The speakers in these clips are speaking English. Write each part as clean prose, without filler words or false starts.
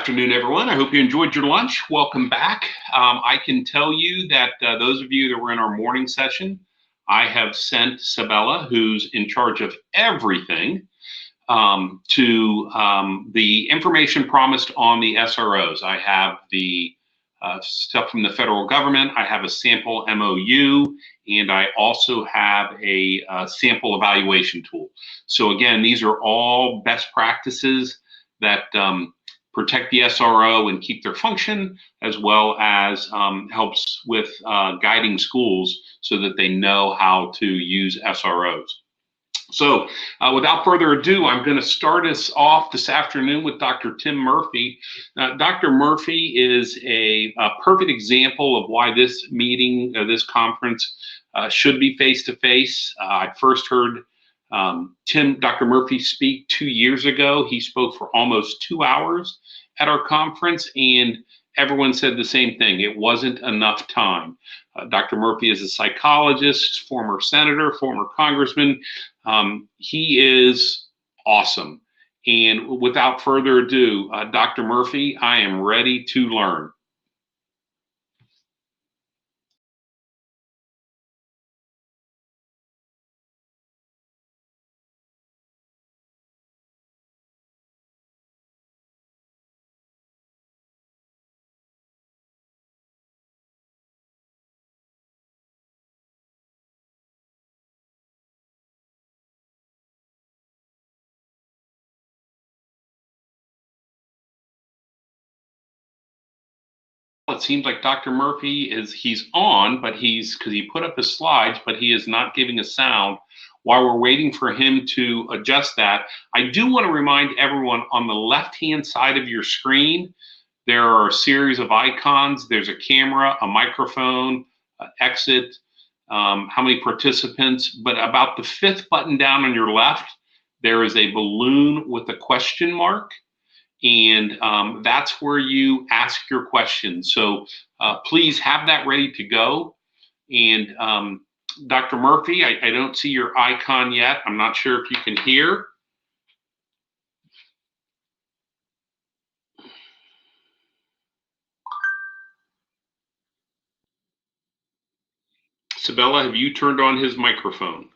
afternoon, everyone. I hope you enjoyed your lunch. Welcome back. I can tell you that those of you that were in our morning session, I have sent Sabella, who's in charge of everything, to the information promised on the SROs. I have the stuff from the federal government. I have a sample MOU, and I also have a sample evaluation tool. So again, these are all best practices that protect the SRO and keep their function, as well as helps with guiding schools so that they know how to use SROs. So without further ado, I'm going to start us off this afternoon with Dr. Tim Murphy. Dr. Murphy is a perfect example of why this meeting, this conference, should be face-to-face. I first heard Dr. Murphy speak 2 years ago. He spoke for almost 2 hours at our conference, and everyone said the same thing. It wasn't enough time. Dr. Murphy is a psychologist, former senator, former congressman. He is awesome. And without further ado, Dr. Murphy, I am ready to learn. It seems like Dr. Murphy he's on, but because he put up his slides, but he is not giving a sound. While we're waiting for him to adjust that, I do want to remind everyone on the left-hand side of your screen, there are a series of icons. There's a camera, a microphone, exit, how many participants, but about the 5th button down on your left, there is a balloon with a question mark. And that's where you ask your questions. So please have that ready to go. And Dr. Murphy, I don't see your icon yet. I'm not sure if you can hear. Sabella, have you turned on his microphone?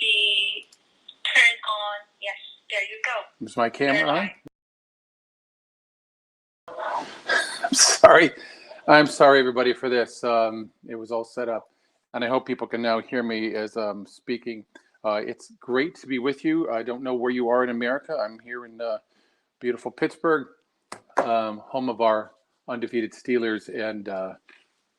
Be turned on, yes. There you go. Is my camera on? Sorry. I'm sorry, everybody, for this. It was all set up, and I hope people can now hear me as I'm speaking. It's great to be with you. I don't know where you are in America. I'm here in beautiful Pittsburgh, home of our undefeated Steelers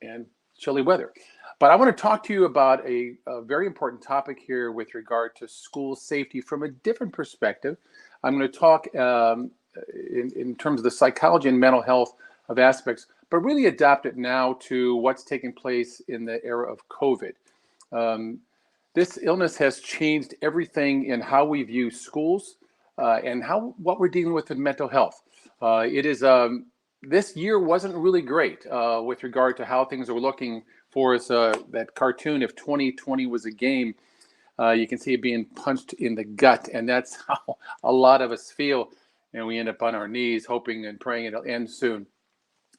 and chilly weather. But I want to talk to you about a very important topic here with regard to school safety from a different perspective. I'm going to talk in terms of the psychology and mental health of aspects, but really adapt it now to what's taking place in the era of COVID. This illness has changed everything in how we view schools and what we're dealing with in mental health. It is this year wasn't really great with regard to how things are looking for us. That cartoon, if 2020 was a game, you can see it being punched in the gut, and that's how a lot of us feel. And we end up on our knees hoping and praying it'll end soon.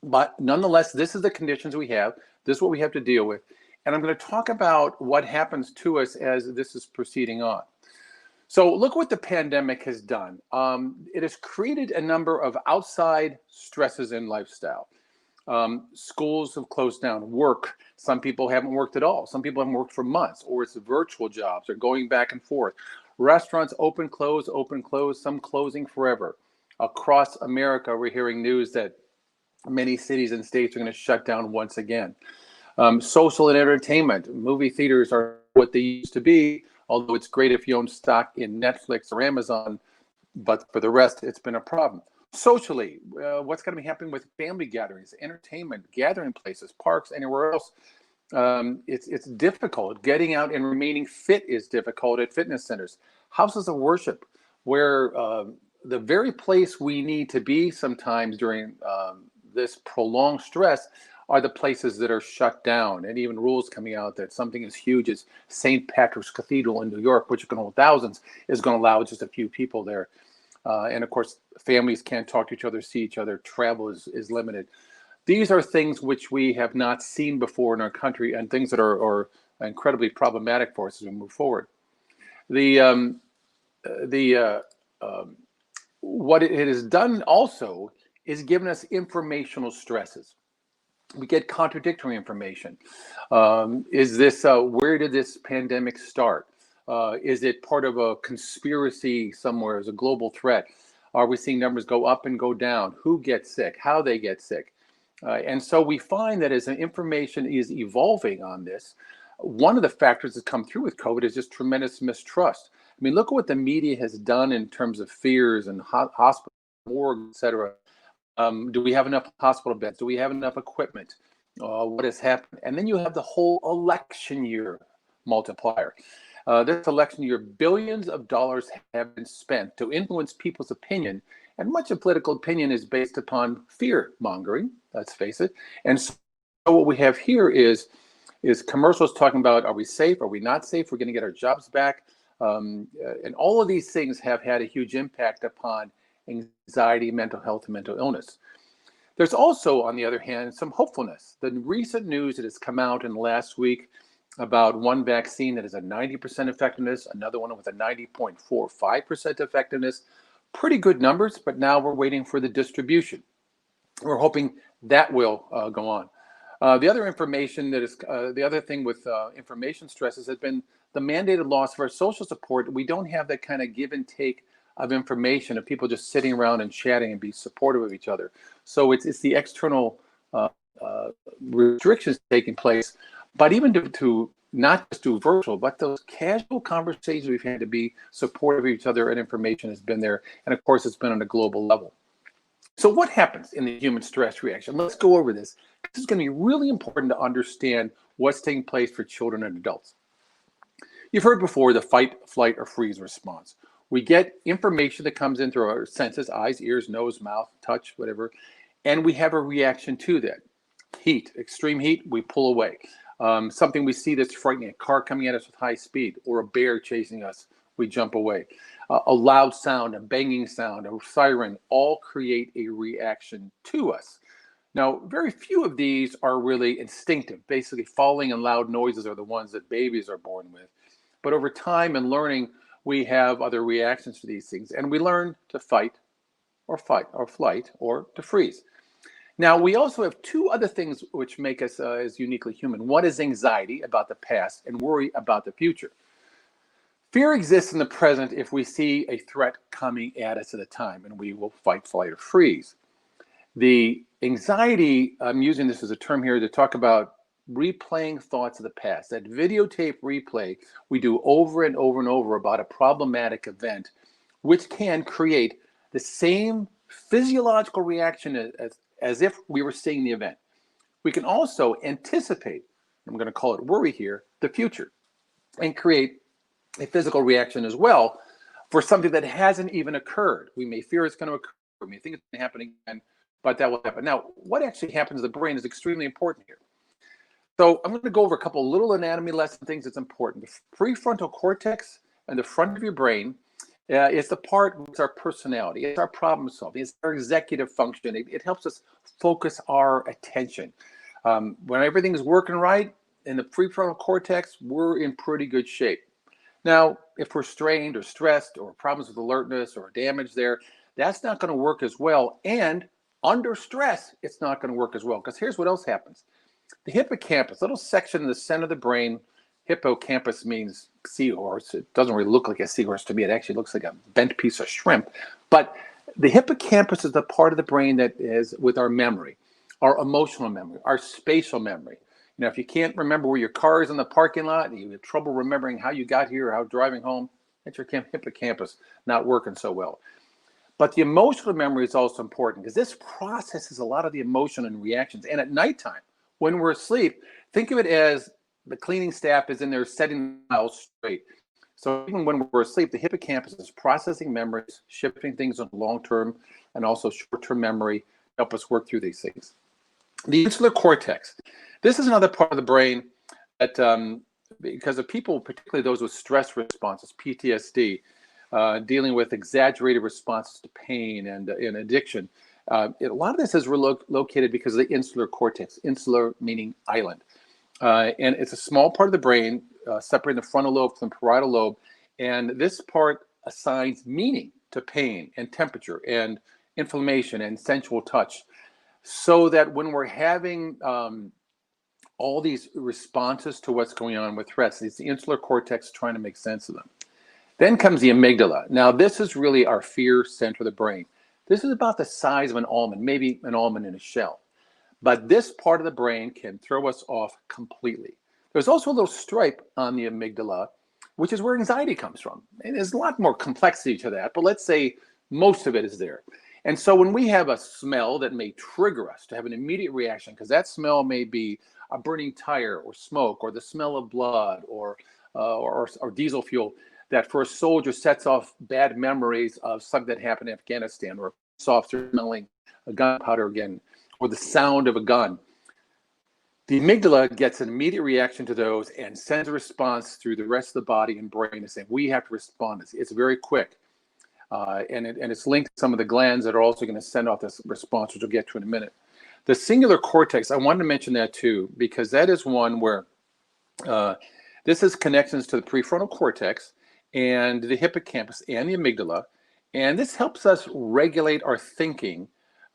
But nonetheless, this is the conditions we have. This is what we have to deal with. And I'm going to talk about what happens to us as this is proceeding on. So look what the pandemic has done. It has created a number of outside stresses in lifestyle. Schools have closed down. Work, some people haven't worked at all. Some people haven't worked for months, or it's virtual jobs. They're going back and forth. Restaurants open, close, some closing forever. Across America, we're hearing news that many cities and states are going to shut down once again. Social and entertainment, movie theaters are what they used to be, although it's great if you own stock in Netflix or Amazon, but for the rest, it's been a problem. Socially, what's going to be happening with family gatherings, entertainment, gathering places, parks, anywhere else? It's difficult. Getting out and remaining fit is difficult at fitness centers. Houses of worship, where the very place we need to be sometimes during this prolonged stress are the places that are shut down, and even rules coming out that something as huge as St. Patrick's Cathedral in New York, which can hold thousands, is going to allow just a few people there. And of course, families can't talk to each other, see each other. Travel is limited. These are things which we have not seen before in our country, and things that are incredibly problematic for us as we move forward. What it has done also is given us informational stresses. We get contradictory information. Is this where did this pandemic start? Is it part of a conspiracy somewhere? Is a global threat? Are we seeing numbers go up and go down? Who gets sick? How they get sick? And so we find that as information is evolving on this, one of the factors that come through with COVID is just tremendous mistrust. I mean, look at what the media has done in terms of fears and hospital, morgue, et cetera. Do we have enough hospital beds? Do we have enough equipment? What has happened? And then you have the whole election year multiplier. This election year, billions of dollars have been spent to influence people's opinion. And much of political opinion is based upon fear mongering, let's face it. And so what we have here is commercials talking about, are we safe? Are we not safe? We're going to get our jobs back. And all of these things have had a huge impact upon anxiety, mental health, and mental illness. There's also, on the other hand, some hopefulness. The recent news that has come out in the last week about one vaccine that has a 90% effectiveness, another one with a 90.45% effectiveness, pretty good numbers, but now we're waiting for the distribution. We're hoping that will go on. The other information that is the other thing with information stresses has been the mandated loss of our social support. We don't have that kind of give and take of information of people just sitting around and chatting and be supportive of each other. So it's the external restrictions taking place, but even to not just do virtual, but those casual conversations we've had to be supportive of each other and information has been there. And of course, it's been on a global level. So what happens in the human stress reaction? Let's go over this. This is going to be really important to understand what's taking place for children and adults. You've heard before the fight, flight, or freeze response. We get information that comes in through our senses, eyes, ears, nose, mouth, touch, whatever, and we have a reaction to that. Heat, extreme heat, we pull away. Something we see that's frightening, a car coming at us with high speed, or a bear chasing us, we jump away. A loud sound, a banging sound, a siren, all create a reaction to us. Now, very few of these are really instinctive. Basically, falling and loud noises are the ones that babies are born with. But over time and learning, we have other reactions to these things, and we learn to fight, or flight, or to freeze. Now, we also have two other things which make us as uniquely human. One is anxiety about the past and worry about the future. Fear exists in the present if we see a threat coming at us at a time, and we will fight, flight, or freeze. The anxiety, I'm using this as a term here to talk about replaying thoughts of the past. That videotape replay we do over and over and over about a problematic event, which can create the same physiological reaction as if we were seeing the event. We can also anticipate, I'm going to call it worry here, the future, and create a physical reaction as well for something that hasn't even occurred. We may fear it's going to occur, we may think it's going to happen again, but that will happen. Now, what actually happens to the brain is extremely important here. So I'm going to go over a couple little anatomy lesson things that's important. The prefrontal cortex and the front of your brain is the part that's our personality. It's our problem solving. It's our executive function. It helps us focus our attention. When everything's working right in the prefrontal cortex, we're in pretty good shape. Now, if we're strained or stressed or problems with alertness or damage there, that's not going to work as well. And under stress, it's not going to work as well. Because here's what else happens. The hippocampus, little section in the center of the brain, hippocampus means seahorse. It doesn't really look like a seahorse to me. It actually looks like a bent piece of shrimp. But the hippocampus is the part of the brain that is with our memory, our emotional memory, our spatial memory. You know, if you can't remember where your car is in the parking lot, and you have trouble remembering how you got here or how driving home, that's your hippocampus not working so well. But the emotional memory is also important because this processes a lot of the emotion and reactions. And at nighttime, when we're asleep, think of it as the cleaning staff is in there setting the house straight. So even when we're asleep, the hippocampus is processing memories, shifting things on long-term and also short-term memory, help us work through these things. The insular cortex. This is another part of the brain that, because of people, particularly those with stress responses, PTSD, dealing with exaggerated responses to pain and addiction, a lot of this is located because of the insular cortex, insular meaning island. And it's a small part of the brain, separating the frontal lobe from the parietal lobe. And this part assigns meaning to pain and temperature and inflammation and sensual touch. So that when we're having all these responses to what's going on with threats, it's the insular cortex trying to make sense of them. Then comes the amygdala. Now, this is really our fear center of the brain. This is about the size of an almond, maybe an almond in a shell. But this part of the brain can throw us off completely. There's also a little stripe on the amygdala, which is where anxiety comes from. And there's a lot more complexity to that, but let's say most of it is there. And so when we have a smell that may trigger us to have an immediate reaction, because that smell may be a burning tire or smoke or the smell of blood or diesel fuel, that for a soldier sets off bad memories of something that happened in Afghanistan, or soft smelling a gunpowder again, or the sound of a gun. The amygdala gets an immediate reaction to those and sends a response through the rest of the body and brain to say, we have to respond. It's very quick. And it's linked to some of the glands that are also going to send off this response, which we'll get to in a minute. The cingulate cortex, I wanted to mention that too, because that is one where this has connections to the prefrontal cortex and the hippocampus and the amygdala. And this helps us regulate our thinking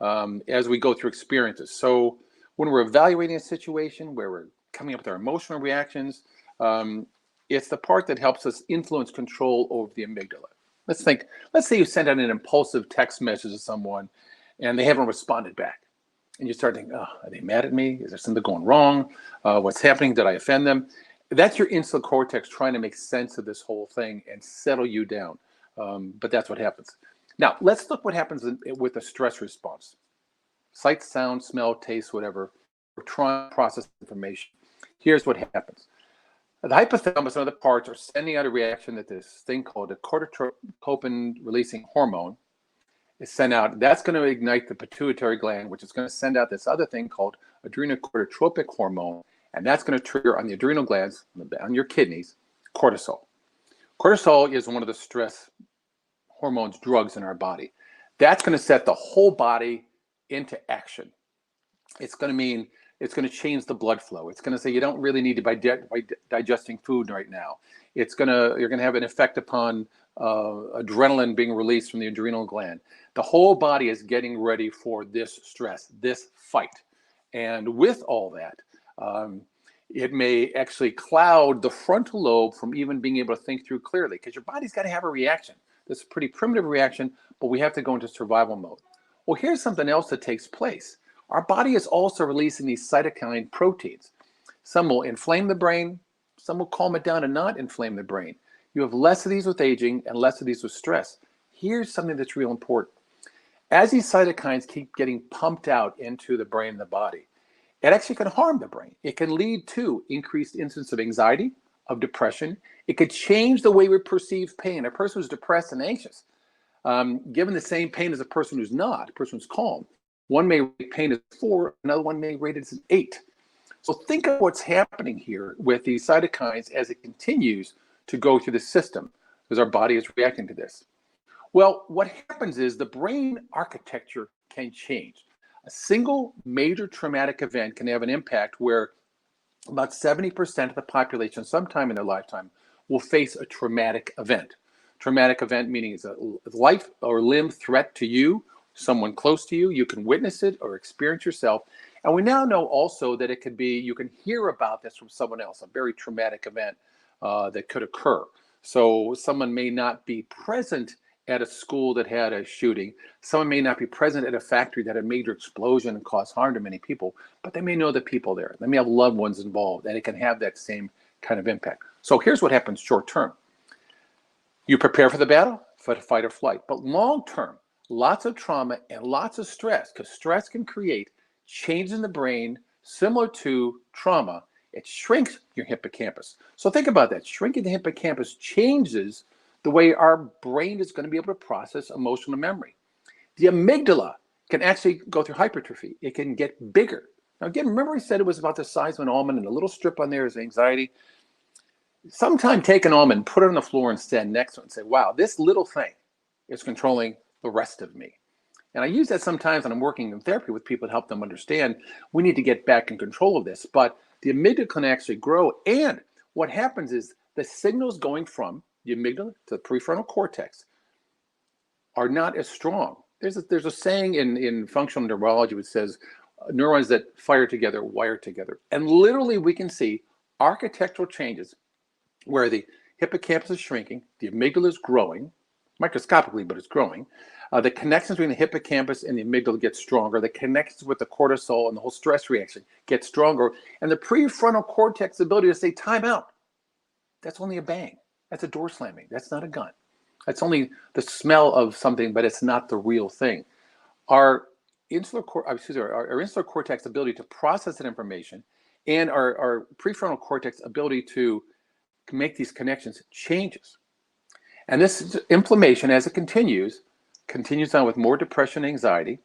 as we go through experiences. So when we're evaluating a situation, where we're coming up with our emotional reactions, it's the part that helps us influence control over the amygdala. Let's say you send out an impulsive text message to someone and they haven't responded back. And you start thinking, oh, are they mad at me? Is there something going wrong? What's happening? Did I offend them? That's your insular cortex trying to make sense of this whole thing and settle you down. But that's what happens. Now, let's look what happens with a stress response. Sight, sound, smell, taste, whatever. We're trying to process information. Here's what happens. The hypothalamus and other parts are sending out a reaction that this thing called a corticotropin-releasing hormone is sent out. That's going to ignite the pituitary gland, which is going to send out this other thing called adrenocorticotropic hormone, and that's going to trigger on the adrenal glands, on your kidneys, cortisol. Cortisol is one of the stress hormones, drugs in our body. That's going to set the whole body into action. It's going to mean it's going to change the blood flow. It's going to say you don't really need to be digesting food right now. You're going to have an effect upon adrenaline being released from the adrenal gland. The whole body is getting ready for this stress, this fight. And with all that, it may actually cloud the frontal lobe from even being able to think through clearly, because your body's got to have a reaction. This is a pretty primitive reaction, but we have to go into survival mode. Well, here's something else that takes place. Our body is also releasing these cytokine proteins. Some will inflame the brain, some will calm it down and not inflame the brain. You have less of these with aging and less of these with stress. Here's something that's real important. As these cytokines keep getting pumped out into the brain and the body, it actually can harm the brain. It can lead to increased incidence of anxiety, of depression. It could change the way we perceive pain. A person who's depressed and anxious, given the same pain as a person who's not, a person who's calm, one may rate pain as 4, another one may rate it as an 8. So think of what's happening here with these cytokines as it continues to go through the system, because our body is reacting to this. Well, what happens is the brain architecture can change. A single major traumatic event can have an impact where about 70% of the population sometime in their lifetime will face a traumatic event. Traumatic event meaning it's a life or limb threat to you, someone close to you. You can witness it or experience yourself. And we now know also that it could be, you can hear about this from someone else, a very traumatic event that could occur. So someone may not be present at a school that had a shooting. Someone may not be present at a factory that had a major explosion and caused harm to many people, but they may know the people there. They may have loved ones involved, and it can have that same kind of impact. So here's what happens short term. You prepare for the battle, for the fight or flight. But long term, lots of trauma and lots of stress, because stress can create changes in the brain similar to trauma. It shrinks your hippocampus. So think about that. Shrinking the hippocampus changes the way our brain is going to be able to process emotional memory. The amygdala can actually go through hypertrophy. It can get bigger. Now again, remember I said it was about the size of an almond and a little strip on there is anxiety? Sometime take an almond, put it on the floor and stand next to it and say, wow, this little thing is controlling the rest of me. And I use that sometimes when I'm working in therapy with people to help them understand we need to get back in control of this. But the amygdala can actually grow. And what happens is the signals going from the amygdala to the prefrontal cortex are not as strong. There's a saying in functional neurology which says neurons that fire together wire together. And literally we can see architectural changes where the hippocampus is shrinking, the amygdala is growing, microscopically, but it's growing. The connections between the hippocampus and the amygdala get stronger. The connections with the cortisol and the whole stress reaction get stronger. And the prefrontal cortex ability to say, time out, that's only a bang. That's a door slamming. That's not a gun. That's only the smell of something, but it's not the real thing. Our insular cortex ability to process that information and our prefrontal cortex ability to make these connections changes. And this inflammation, as it continues on with more depression and anxiety.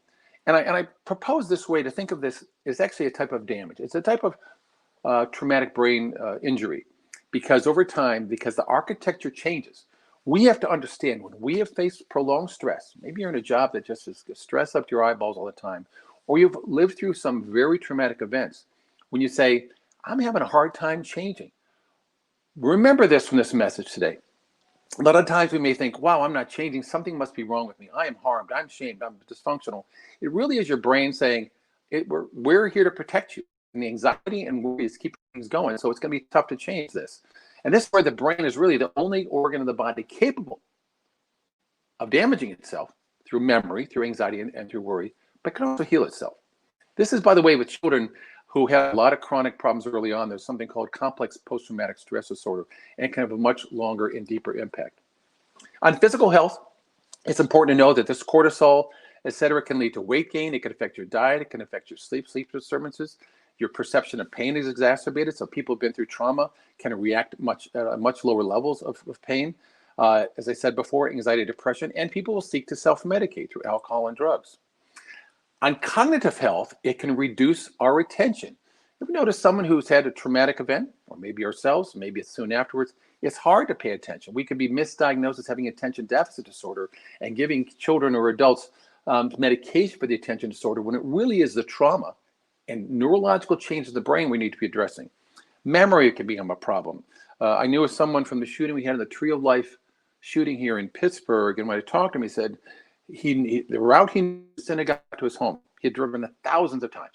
And I propose this way to think of this as actually a type of damage. It's a type of traumatic brain injury. Because over time, because the architecture changes, we have to understand when we have faced prolonged stress, maybe you're in a job that just is stress up to your eyeballs all the time, or you've lived through some very traumatic events, when you say, I'm having a hard time changing. Remember this from this message today. A lot of times we may think, wow, I'm not changing. Something must be wrong with me. I am harmed. I'm shamed. I'm dysfunctional. It really is your brain saying, we're here to protect you. And the anxiety and worry is keeping things going. So it's going to be tough to change this. And this is where the brain is really the only organ of the body capable of damaging itself through memory, through anxiety, and through worry, but can also heal itself. This is, by the way, with children who have a lot of chronic problems early on. There's something called complex post-traumatic stress disorder, and can have a much longer and deeper impact. On physical health, it's important to know that this cortisol, et cetera, can lead to weight gain. It can affect your diet. It can affect your sleep disturbances. Your perception of pain is exacerbated. So people who've been through trauma can react at much lower levels of pain. As I said before, anxiety, depression, and people will seek to self-medicate through alcohol and drugs. On cognitive health, it can reduce our attention. If you notice someone who's had a traumatic event, or maybe ourselves, maybe it's soon afterwards, it's hard to pay attention. We could be misdiagnosed as having attention deficit disorder and giving children or adults medication for the attention disorder when it really is the trauma and neurological changes in the brain we need to be addressing. Memory can become a problem. I knew of someone from the shooting we had in the Tree of Life shooting here in Pittsburgh. And when I talked to him, he said the route he knew the synagogue to his home, he had driven it thousands of times.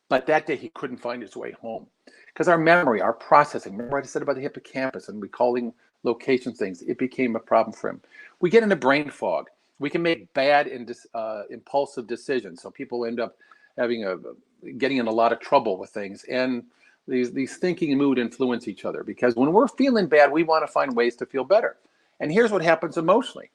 But that day he couldn't find his way home because our memory, our processing, remember what I said about the hippocampus and recalling location things, it became a problem for him. We get into brain fog. We can make bad and impulsive decisions. So people end up getting in a lot of trouble with things. And these thinking and mood influence each other because when we're feeling bad, we want to find ways to feel better. And here's what happens emotionally.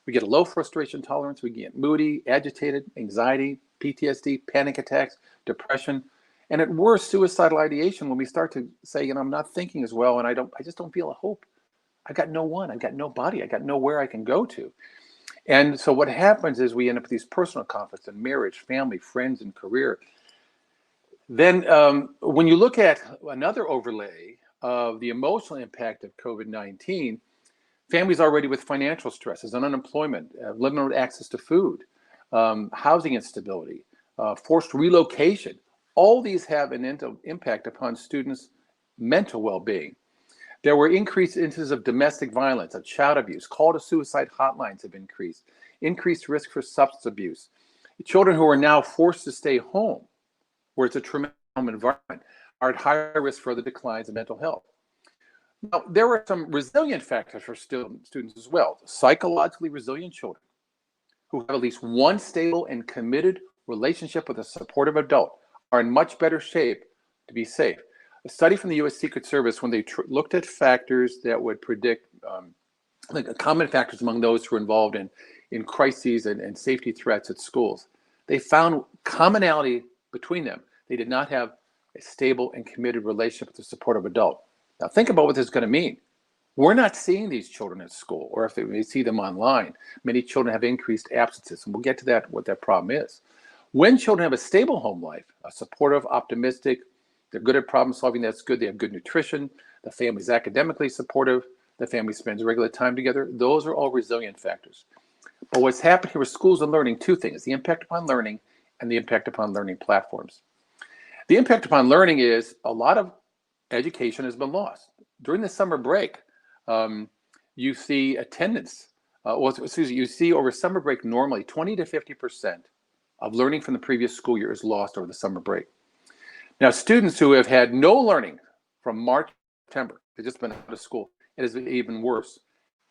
We get a low frustration tolerance. We get moody, agitated, anxiety, PTSD, panic attacks, depression, and at worst, suicidal ideation when we start to say, I'm not thinking as well, and I just don't feel a hope. I got no one, I got nobody, I got nowhere I can go to. And so what happens is we end up with these personal conflicts in marriage, family, friends, and career. Then when you look at another overlay of the emotional impact of COVID-19, families already with financial stresses and unemployment, limited access to food, housing instability, forced relocation, all these have an impact upon students' mental well-being. There were increased instances of domestic violence, of child abuse, call to suicide hotlines have increased risk for substance abuse. Children who are now forced to stay home, where it's a traumatic environment, are at higher risk for the declines in mental health. Now, there were some resilient factors for students as well. Psychologically resilient children who have at least one stable and committed relationship with a supportive adult are in much better shape to be safe. A study from the U.S. Secret Service, when they looked at factors that would predict common factors among those who are involved in crises and safety threats at schools, they found commonality between them. They did not have a stable and committed relationship with a supportive adult. Now think about what this is going to mean. We're not seeing these children at school, or if we see them online. Many children have increased absences, and we'll get to that, what that problem is. When children have a stable home life, a supportive, optimistic, they're good at problem solving, that's good, they have good nutrition, the family's academically supportive, the family spends regular time together, those are all resilient factors. But what's happened here with schools and learning, two things, the impact upon learning and the impact upon learning platforms. The impact upon learning is a lot of education has been lost. During the summer break, you see attendance, you see over summer break normally 20 to 50% of learning from the previous school year is lost over the summer break. Now, students who have had no learning from March to September, they've just been out of school, it is even worse.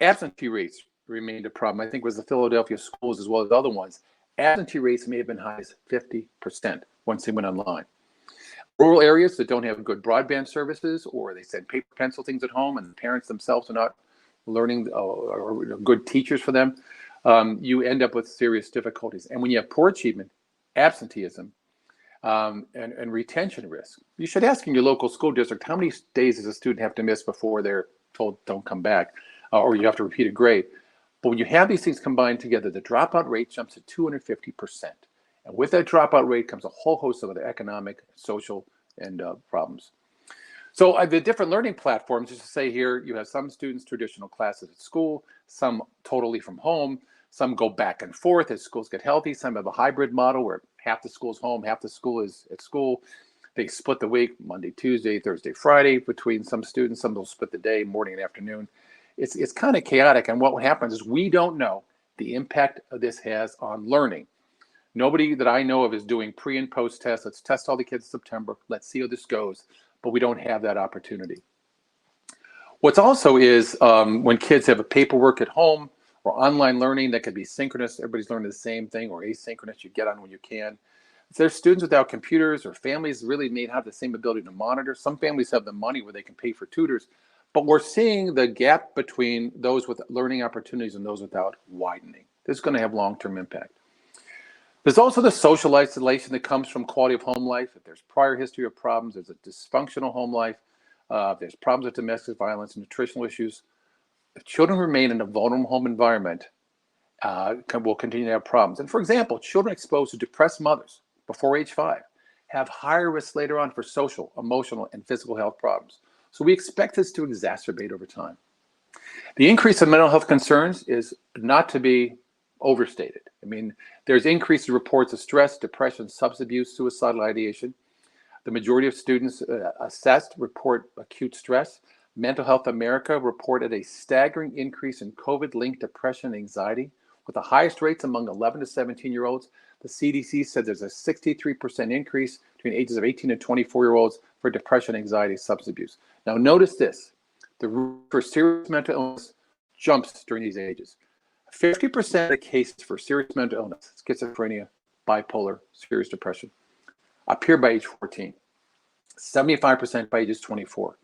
Absentee rates remained a problem. I think it was the Philadelphia schools as well as other ones. Absentee rates may have been high as 50% once they went online. Rural areas that don't have good broadband services, or they send paper pencil things at home and the parents themselves are not learning or good teachers for them, you end up with serious difficulties. And when you have poor achievement, absenteeism, and retention risk, you should ask in your local school district, how many days does a student have to miss before they're told don't come back, or you have to repeat a grade. But when you have these things combined together, the dropout rate jumps to 250%. And with that dropout rate comes a whole host of other economic, social, and problems. So the different learning platforms, just to say here, you have some students traditional classes at school, some totally from home, some go back and forth as schools get healthy, some have a hybrid model where half the school's home, half the school is at school. They split the week, Monday, Tuesday, Thursday, Friday between some students, some will split the day, morning and afternoon. It's kind of chaotic, and what happens is we don't know the impact of this has on learning. Nobody that I know of is doing pre and post tests. Let's test all the kids in September. Let's see how this goes. But we don't have that opportunity. What's also is when kids have a paperwork at home or online learning that could be synchronous, everybody's learning the same thing, or asynchronous, you get on when you can. If there's students without computers or families really may not have the same ability to monitor. Some families have the money where they can pay for tutors, but we're seeing the gap between those with learning opportunities and those without widening. This is going to have long-term impact. There's also the social isolation that comes from quality of home life. If there's prior history of problems, there's a dysfunctional home life, if there's problems with domestic violence and nutritional issues, if children remain in a vulnerable home environment, will continue to have problems. And for example, children exposed to depressed mothers before age 5 have higher risks later on for social, emotional, and physical health problems. So we expect this to exacerbate over time. The increase in mental health concerns is not to be overstated. I mean, there's increased reports of stress, depression, substance abuse, suicidal ideation. The majority of students assessed report acute stress, Mental Health America reported a staggering increase in COVID-linked depression and anxiety, with the highest rates among 11 to 17-year-olds. The CDC said there's a 63% increase between ages of 18 and 24-year-olds for depression, anxiety, substance abuse. Now, notice this. The risk for serious mental illness jumps during these ages. 50% of the cases for serious mental illness, schizophrenia, bipolar, serious depression, appear by age 14. 75% by ages 24.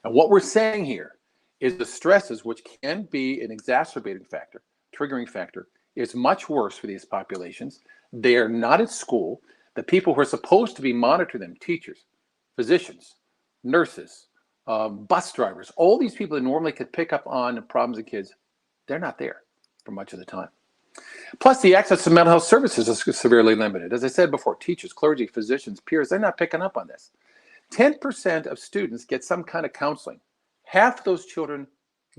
And what we're saying here is the stresses, which can be an exacerbating factor, triggering factor, is much worse for these populations. They are not at school. The people who are supposed to be monitoring them, teachers, physicians, nurses, bus drivers, all these people that normally could pick up on problems in kids, they're not there for much of the time. Plus, the access to mental health services is severely limited. As I said before, teachers, clergy, physicians, peers, they're not picking up on this. 10% of students get some kind of counseling. Half of those children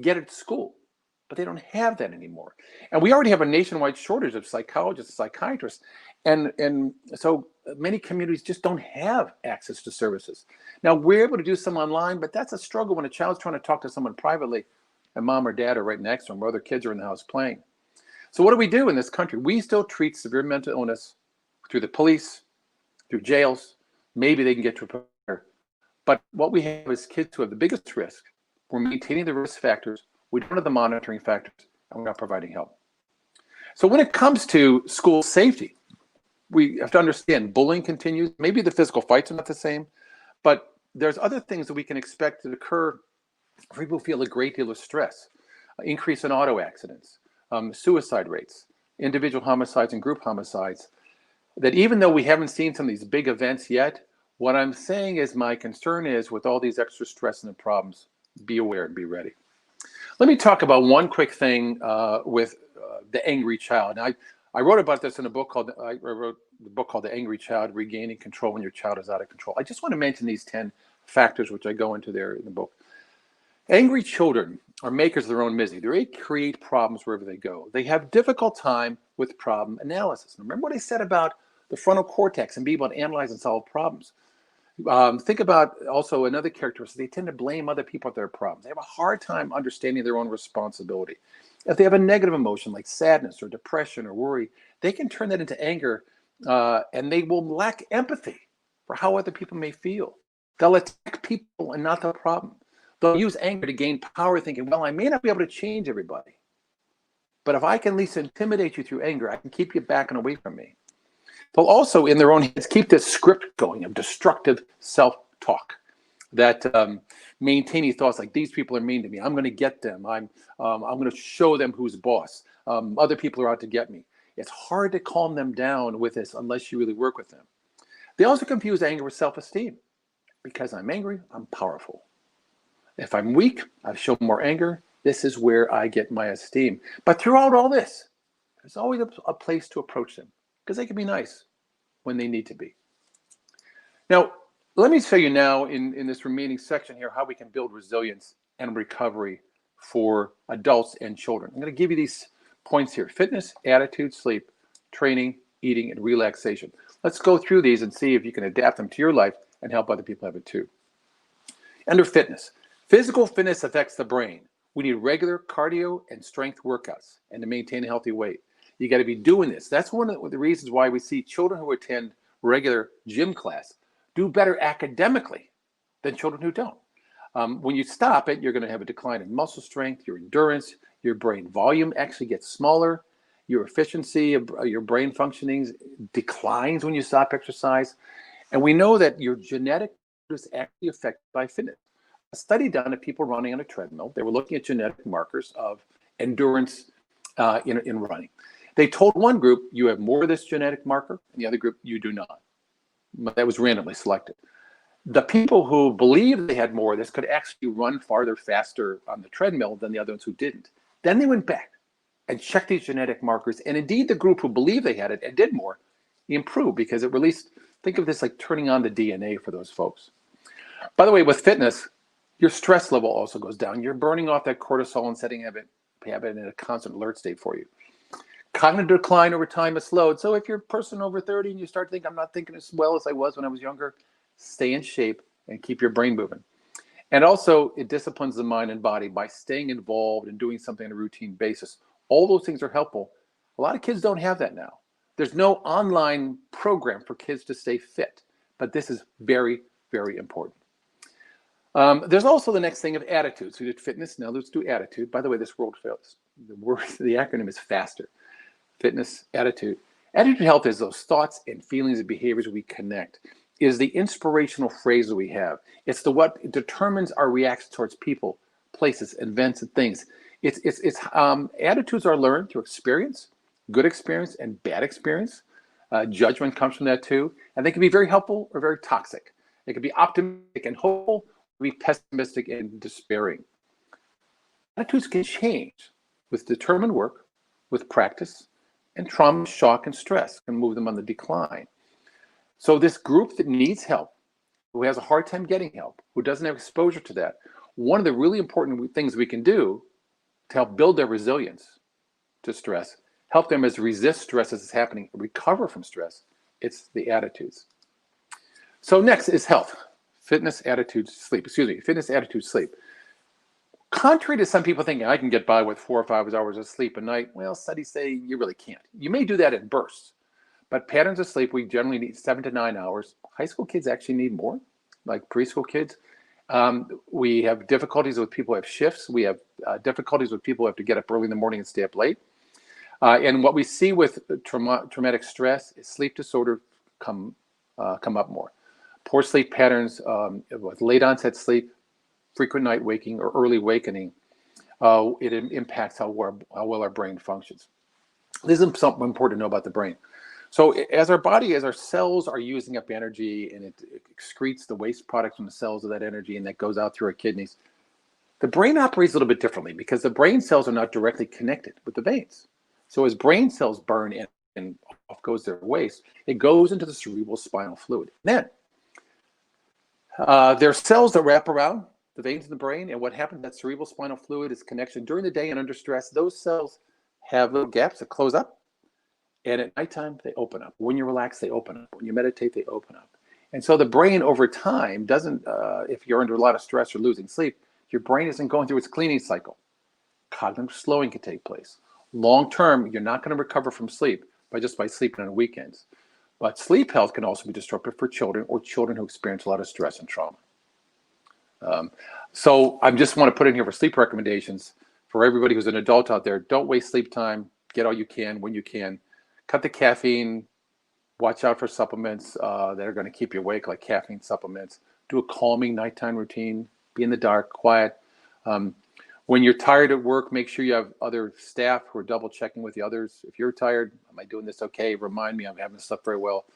get it at school, but they don't have that anymore. And we already have a nationwide shortage of psychologists and psychiatrists. And so many communities just don't have access to services. Now, we're able to do some online, but that's a struggle when a child's trying to talk to someone privately and mom or dad are right next to them or other kids are in the house playing. So what do we do in this country? We still treat severe mental illness through the police, through jails. Maybe they can get to a provider. But what we have is kids who have the biggest risk. We're maintaining the risk factors. We don't have the monitoring factors, and we're not providing help. So when it comes to school safety, we have to understand bullying continues. Maybe the physical fights are not the same, but there's other things that we can expect to occur if people feel a great deal of stress, increase in auto accidents, suicide rates, individual homicides and group homicides, that even though we haven't seen some of these big events yet, what I'm saying is my concern is with all these extra stress and the problems, be aware and be ready. Let me talk about one quick thing with the angry child. And I wrote about this in a book called, I wrote the book called The Angry Child, Regaining Control When Your Child is Out of Control. I just want to mention these 10 factors, which I go into there in the book. Angry children are makers of their own misery. They create problems wherever they go. They have difficult time with problem analysis. Remember what I said about the frontal cortex and being able to analyze and solve problems. Think about also another characteristic. They tend to blame other people for their problems. They have a hard time understanding their own responsibility. If they have a negative emotion like sadness or depression or worry, they can turn that into anger, and they will lack empathy for how other people may feel. They'll attack people and not the problem. They'll use anger to gain power, thinking, well, I may not be able to change everybody, but if I can at least intimidate you through anger, I can keep you back and away from me. They'll also, in their own heads, keep this script going of destructive self-talk that maintaining thoughts like, these people are mean to me. I'm going to get them. I'm going to show them who's boss. Other people are out to get me. It's hard to calm them down with this unless you really work with them. They also confuse anger with self-esteem. Because I'm angry, I'm powerful. If I'm weak, I show more anger. This is where I get my esteem. But throughout all this, there's always a place to approach them because they can be nice when they need to be. Now, let me show you now in this remaining section here how we can build resilience and recovery for adults and children. I'm going to give you these points here: fitness, attitude, sleep, training, eating, and relaxation. Let's go through these and see if you can adapt them to your life and help other people have it too. Under fitness, physical fitness affects the brain. We need regular cardio and strength workouts and to maintain a healthy weight. You got to be doing this. That's one of the reasons why we see children who attend regular gym class do better academically than children who don't. When you stop it, you're going to have a decline in muscle strength, your endurance, your brain volume actually gets smaller, your efficiency of your brain functioning declines when you stop exercise. And we know that your genetic is actually affected by fitness. A study done of people running on a treadmill, they were looking at genetic markers of endurance in running. They told one group, you have more of this genetic marker, and the other group, you do not. That was randomly selected. The people who believed they had more of this could actually run farther, faster on the treadmill than the other ones who didn't. Then they went back and checked these genetic markers. And indeed, the group who believed they had it and did more improved because it released, think of this like turning on the DNA for those folks. By the way, with fitness, your stress level also goes down. You're burning off that cortisol and setting habit in a constant alert state for you. Cognitive decline over time is slowed. So if you're a person over 30 and you start thinking, I'm not thinking as well as I was when I was younger, stay in shape and keep your brain moving. And also, it disciplines the mind and body by staying involved and doing something on a routine basis. All those things are helpful. A lot of kids don't have that now. There's no online program for kids to stay fit, but this is very, very important. There's also the next thing of attitudes. We did fitness, now let's do attitude. By the way, this word fails. The acronym is FASTER. Fitness, attitude. Attitude health is those thoughts and feelings and behaviors we connect. It is the inspirational phrase that we have. It's the what determines our reaction towards people, places, events, and things. Attitudes are learned through experience, good experience and bad experience. Judgment comes from that too, and they can be very helpful or very toxic. They can be optimistic and hopeful, be pessimistic and despairing. Attitudes can change with determined work, with practice, and trauma, shock, and stress can move them on the decline. So this group that needs help, who has a hard time getting help, who doesn't have exposure to that, one of the really important things we can do to help build their resilience to stress, help them as resist stress as it's happening, recover from stress, it's the attitudes. So next is health. Fitness, attitude, sleep. Fitness, attitude, sleep. Contrary to some people thinking I can get by with 4 or 5 hours of sleep a night, well, studies say you really can't. You may do that in bursts, but patterns of sleep, we generally need 7 to 9 hours. High school kids actually need more, like preschool kids. We have difficulties with people who have shifts. We have difficulties with people who have to get up early in the morning and stay up late. And what we see with traumatic stress is sleep disorder come up more. Poor sleep patterns with late onset sleep, frequent night waking or early awakening, it impacts how well our brain functions. This is something important to know about the brain. So as our cells are using up energy and it excretes the waste products from the cells of that energy and that goes out through our kidneys, the brain operates a little bit differently because the brain cells are not directly connected with the veins. So as brain cells burn and off goes their waste, it goes into the cerebral spinal fluid. Then there are cells that wrap around the veins in the brain, and what happens, that cerebral spinal fluid is connection during the day and under stress. Those cells have little gaps that close up, and at nighttime, they open up. When you relax, they open up. When you meditate, they open up. And so the brain over time doesn't, if you're under a lot of stress or losing sleep, your brain isn't going through its cleaning cycle. Cognitive slowing can take place. Long term, you're not going to recover from sleep by sleeping on weekends. But sleep health can also be disruptive for children or children who experience a lot of stress and trauma. So I just want to put in here for sleep recommendations for everybody who's an adult out there. Don't waste sleep time. Get all you can when you can. Cut the caffeine. Watch out for supplements that are going to keep you awake, like caffeine supplements. Do a calming nighttime routine. Be in the dark, quiet. When you're tired at work, make sure you have other staff who are double checking with the others. If you're tired, am I doing this okay? Remind me, I haven't slept very well.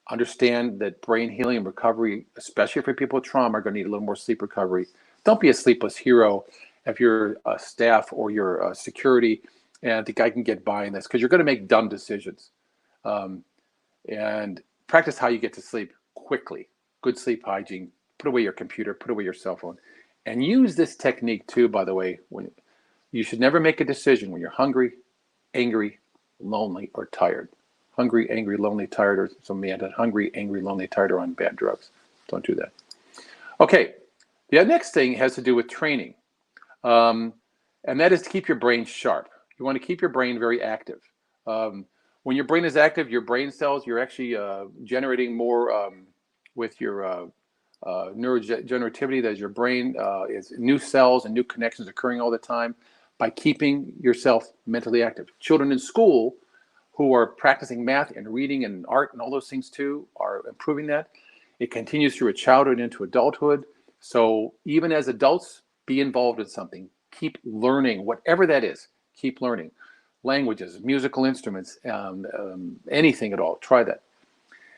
Understand that brain healing and recovery, especially for people with trauma, are going to need a little more sleep recovery. Don't be a sleepless hero if you're a staff or you're a security and think I can get by in this, because you're going to make dumb decisions. And practice how you get to sleep quickly. Good sleep hygiene. Put away your computer, put away your cell phone. And use this technique too, by the way, when you should never make a decision when you're hungry, angry, lonely, or tired. Hungry, angry, lonely, tired, or somebody had hungry, angry, lonely, tired, or on bad drugs. Don't do that. Okay, the next thing has to do with training. And that is to keep your brain sharp. You want to keep your brain very active. When your brain is active, your brain cells, you're actually generating more with your neurogenerativity. That is, your brain is new cells and new connections occurring all the time by keeping yourself mentally active. Children in school who are practicing math and reading and art and all those things too are improving that. It continues through a childhood into adulthood. So even as adults, be involved in something. Keep learning, whatever that is. Keep learning. Languages, musical instruments, anything at all. Try that.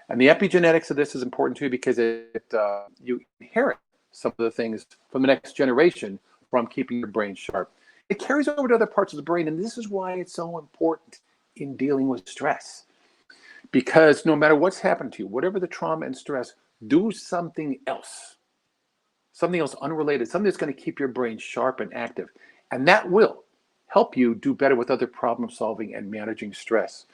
And the epigenetics of this is important too, because you inherit some of the things from the next generation from keeping your brain sharp. It carries over to other parts of the brain, and this is why it's so important in dealing with stress. Because no matter what's happened to you, whatever the trauma and stress, do something else unrelated, something that's going to keep your brain sharp and active. And that will help you do better with other problem solving and managing stress.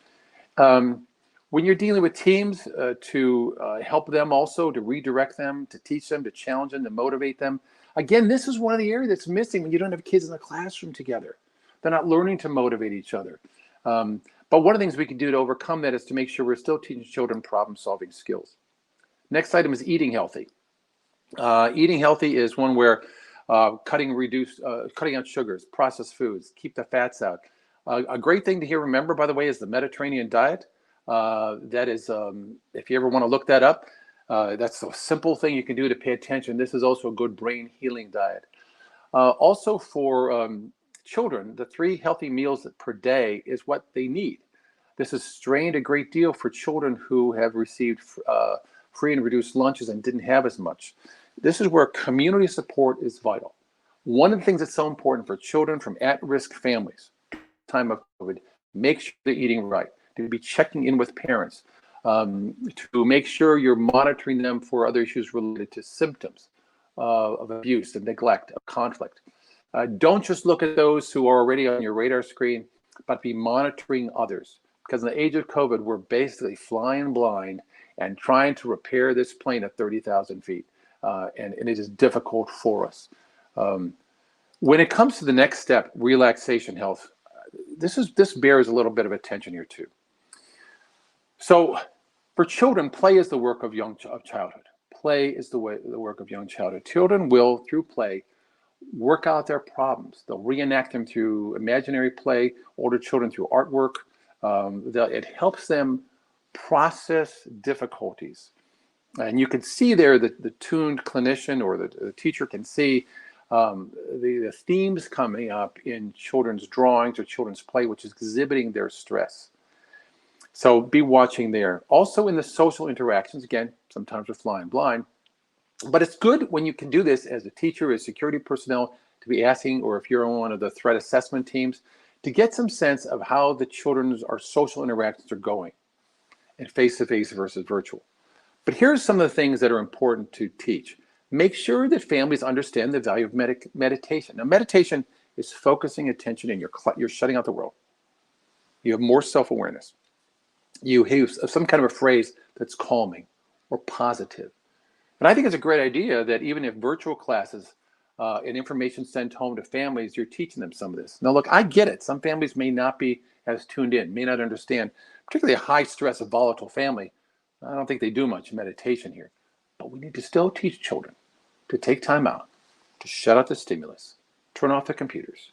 When you're dealing with teams, to help them also, to redirect them, to teach them, to challenge them, to motivate them, Again, this is one of the areas that's missing when you don't have kids in the classroom together. They're not learning to motivate each other. But one of the things we can do to overcome that is to make sure we're still teaching children problem-solving skills. Next item is eating healthy. Eating healthy is one where cutting out sugars, processed foods, keep the fats out. A great thing to remember, by the way, is the Mediterranean diet. That is, if you ever want to look that up, that's a simple thing you can do to pay attention. This is also a good brain healing diet. Also for children, the 3 healthy meals per day is what they need. This has strained a great deal for children who have received free and reduced lunches and didn't have as much. This is where community support is vital. One of the things that's so important for children from at-risk families, time of COVID, make sure they're eating right, to be checking in with parents, to make sure you're monitoring them for other issues related to symptoms of abuse and neglect, of conflict. Don't just look at those who are already on your radar screen, but be monitoring others. Because in the age of COVID, we're basically flying blind and trying to repair this plane at 30,000 feet. And it is difficult for us. When it comes to the next step, relaxation health, this bears a little bit of attention here too. So for children, play is the work of childhood. Play is the work of young childhood. Children will, through play, work out their problems. They'll reenact them through imaginary play, older children through artwork. It helps them process difficulties. And you can see there that the tuned clinician or the teacher can see the themes coming up in children's drawings or children's play, which is exhibiting their stress. So be watching there. Also in the social interactions, again, sometimes we're flying blind, but it's good when you can do this as a teacher, as security personnel, to be asking, or if you're on one of the threat assessment teams, to get some sense of how the children's social interactions are going, and face-to-face versus virtual. But here's some of the things that are important to teach. Make sure that families understand the value of meditation. Now, meditation is focusing attention, and you're shutting out the world. You have more self-awareness. You have some kind of a phrase that's calming or positive. And I think it's a great idea that even if virtual classes and information sent home to families, you're teaching them some of this. Now, look, I get it. Some families may not be as tuned in, may not understand, particularly a high-stress, volatile family. I don't think they do much meditation here. But we need to still teach children to take time out, to shut out the stimulus, turn off the computers,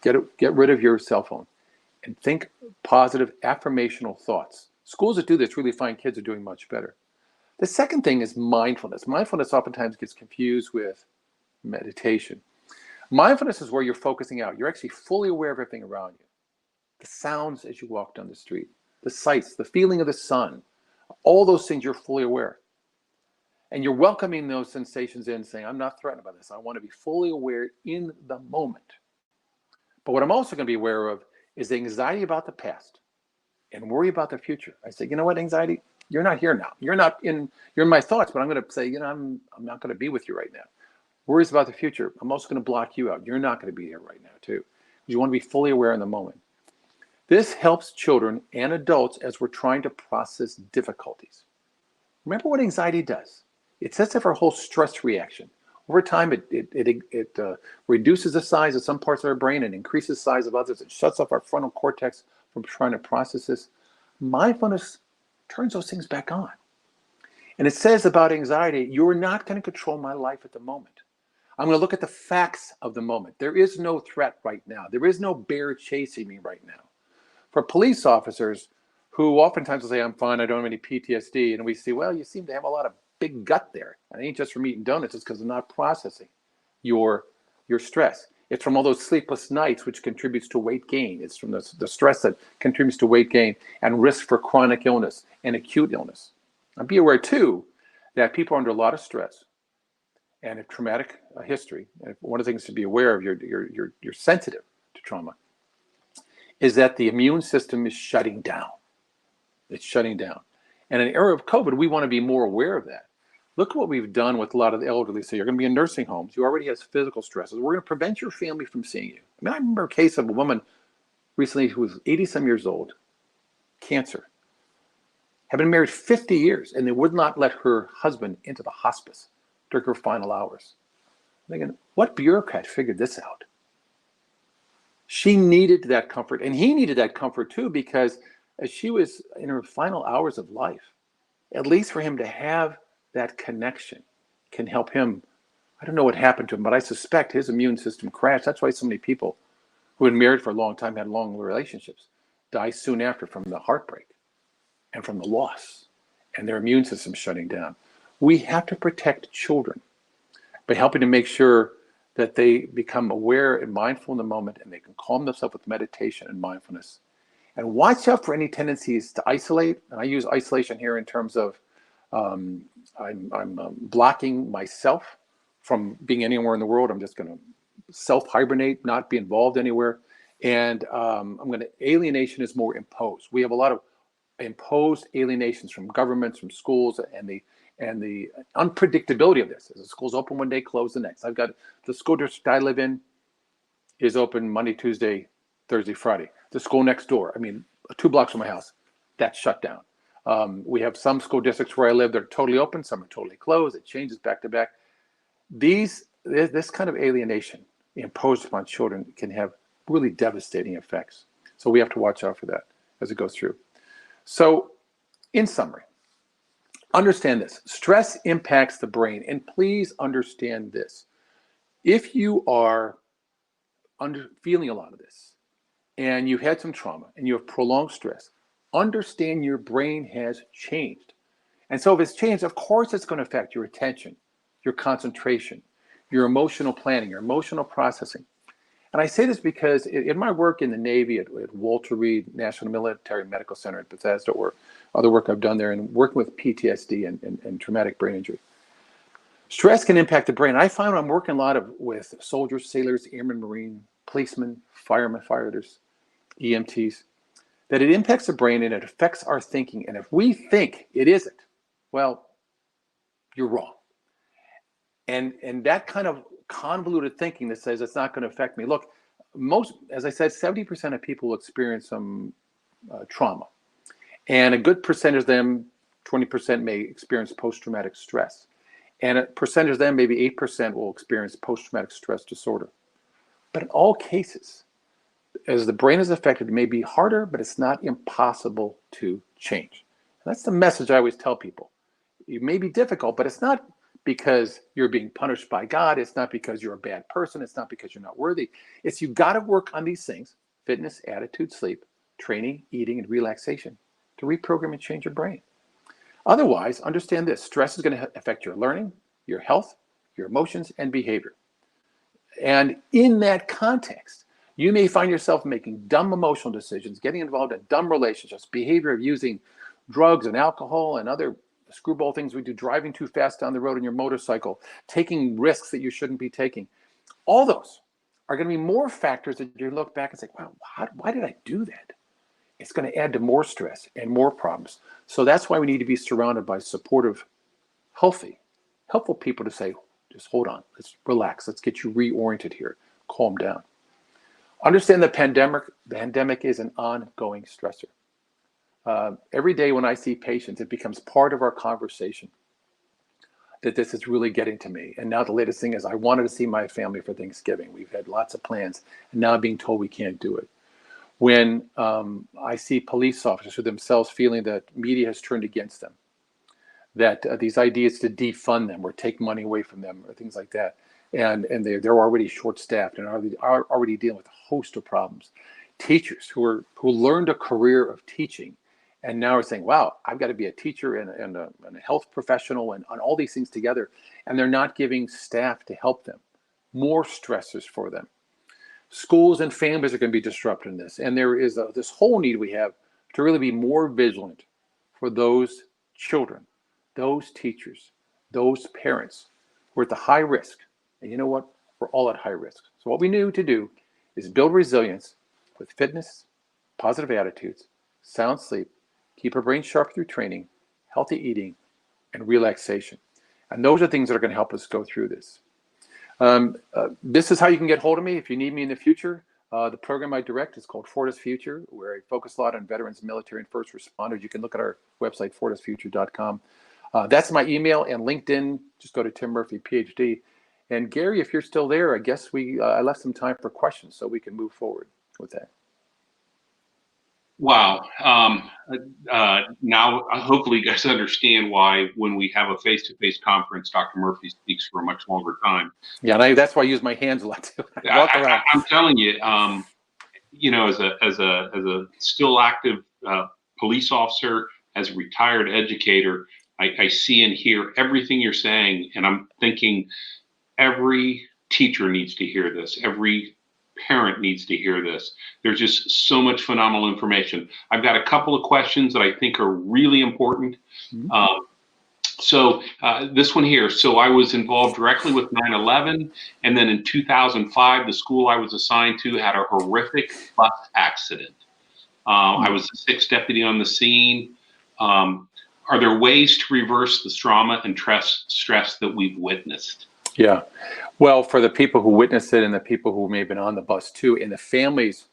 get rid of your cell phone, and think positive affirmational thoughts. Schools that do this really find kids are doing much better. The second thing is mindfulness. Mindfulness oftentimes gets confused with meditation. Mindfulness is where you're focusing out. You're actually fully aware of everything around you. The sounds as you walk down the street, the sights, the feeling of the sun, all those things you're fully aware. And you're welcoming those sensations in, saying, I'm not threatened by this. I want to be fully aware in the moment. But what I'm also going to be aware of is the anxiety about the past and worry about the future. I say, you know what, anxiety? You're not here now. You're in my thoughts, but I'm going to say, I'm not going to be with you right now. Worries about the future. I'm also going to block you out. You're not going to be here right now too. You want to be fully aware in the moment. This helps children and adults as we're trying to process difficulties. Remember what anxiety does. It sets off our whole stress reaction. Over time, it reduces the size of some parts of our brain and increases the size of others. It shuts off our frontal cortex from trying to process this. Mindfulness turns those things back on. And it says about anxiety, you're not going to control my life at the moment. I'm going to look at the facts of the moment. There is no threat right now. There is no bear chasing me right now. For police officers who oftentimes will say, I'm fine, I don't have any PTSD, and we see, well, you seem to have a lot of big gut there. And it ain't just from eating donuts, it's because they're not processing your stress. It's from all those sleepless nights, which contributes to weight gain. It's from the stress that contributes to weight gain and risk for chronic illness and acute illness. And be aware, too, that people are under a lot of stress and a traumatic history. And one of the things to be aware of, you're sensitive to trauma, is that the immune system is shutting down. It's shutting down. And in an era of COVID, we want to be more aware of that. Look at what we've done with a lot of the elderly. So you're going to be in nursing homes. You already have physical stresses. We're going to prevent your family from seeing you. I remember a case of a woman recently who was 80-some years old, cancer, had been married 50 years, and they would not let her husband into the hospice during her final hours. thinking, what bureaucrat figured this out? She needed that comfort, and he needed that comfort too, because as she was in her final hours of life, at least for him to have that connection can help him. I don't know what happened to him, but I suspect his immune system crashed. That's why so many people who had been married for a long time, had long relationships, die soon after from the heartbreak and from the loss and their immune system shutting down. We have to protect children by helping to make sure that they become aware and mindful in the moment, and they can calm themselves with meditation and mindfulness. And watch out for any tendencies to isolate. And I use isolation here in terms of I'm blocking myself from being anywhere in the world. I'm just going to self-hibernate, not be involved anywhere. And I'm going to, alienation is more imposed. We have a lot of imposed alienations from governments, from schools, and the unpredictability of this. As the school's open one day, close the next. I've got the school district I live in is open Monday, Tuesday, Thursday, Friday. The school next door, 2 blocks from my house, that's shut down. We have some school districts where I live that are totally open, some are totally closed. It changes back to back. This kind of alienation imposed upon children can have really devastating effects. So we have to watch out for that as it goes through. So in summary, understand this. Stress impacts the brain. And please understand this. If you are feeling a lot of this, and you've had some trauma, and you have prolonged stress, understand your brain has changed. And so if it's changed, of course it's going to affect your attention, your concentration, your emotional planning, your emotional processing. And I say this because in my work in the Navy at Walter Reed National Military Medical Center at Bethesda, or other work I've done there, and working with PTSD and traumatic brain injury, stress can impact the brain. I find when I'm working a lot with soldiers, sailors, airmen, Marine, policemen, firemen, firefighters, EMTs, that it impacts the brain and it affects our thinking. And if we think it isn't, well, you're wrong. And that kind of convoluted thinking that says it's not going to affect me. Look, as I said, 70% of people experience some trauma. And a good percentage of them, 20%, may experience post-traumatic stress. And a percentage of them, maybe 8%, will experience post-traumatic stress disorder. But in all cases, as the brain is affected, it may be harder, but it's not impossible to change. And that's the message I always tell people. It may be difficult, but it's not because you're being punished by God. It's not because you're a bad person. It's not because you're not worthy. It's you've got to work on these things: fitness, attitude, sleep, training, eating, and relaxation to reprogram and change your brain. Otherwise, understand this: stress is going to affect your learning, your health, your emotions, and behavior. And in that context, you may find yourself making dumb emotional decisions, getting involved in dumb relationships, behavior of using drugs and alcohol and other screwball things we do, driving too fast down the road in your motorcycle, taking risks that you shouldn't be taking. All those are going to be more factors that you look back and say, wow, why did I do that? It's going to add to more stress and more problems. So that's why we need to be surrounded by supportive, helpful people to say, just hold on, let's relax, let's get you reoriented here, calm down. Understand the pandemic is an ongoing stressor. Every day when I see patients, it becomes part of our conversation that this is really getting to me. And now the latest thing is I wanted to see my family for Thanksgiving. We've had lots of plans, and now I'm being told we can't do it. When I see police officers who themselves feeling that media has turned against them, that these ideas to defund them or take money away from them or things like that, and they're already short-staffed and are already dealing with a host of problems. Teachers who learned a career of teaching and now are saying, wow, I've got to be a teacher and a health professional and all these things together, and they're not giving staff to help them. More stressors for them. Schools and families are going to be disrupted in this, and there is this whole need we have to really be more vigilant for those children, those teachers, those parents who are at the high risk. And you know what? We're all at high risk. So what we need to do is build resilience with fitness, positive attitudes, sound sleep, keep our brain sharp through training, healthy eating, and relaxation. And those are things that are going to help us go through this. This is how you can get hold of me if you need me in the future. The program I direct is called Fortis Future, where I focus a lot on veterans, military, and first responders. You can look at our website, fortisfuture.com. That's my email, and LinkedIn, just go to Tim Murphy, PhD. And Gary, if you're still there, I guess I left some time for questions so we can move forward with that. Wow. Now, hopefully, you guys understand why when we have a face-to-face conference, Dr. Murphy speaks for a much longer time. Yeah, and that's why I use my hands a lot too. Walk around. I'm telling you, as a still active police officer, as a retired educator, I see and hear everything you're saying, and I'm thinking every teacher needs to hear this. Every parent needs to hear this. There's just so much phenomenal information. I've got a couple of questions that I think are really important. Mm-hmm. So this one here. So I was involved directly with 9/11, and then in 2005, the school I was assigned to had a horrific bus accident. I was the sixth deputy on the scene. Are there ways to reverse the trauma and stress that we've witnessed? Yeah. Well, for the people who witnessed it and the people who may have been on the bus too, and the families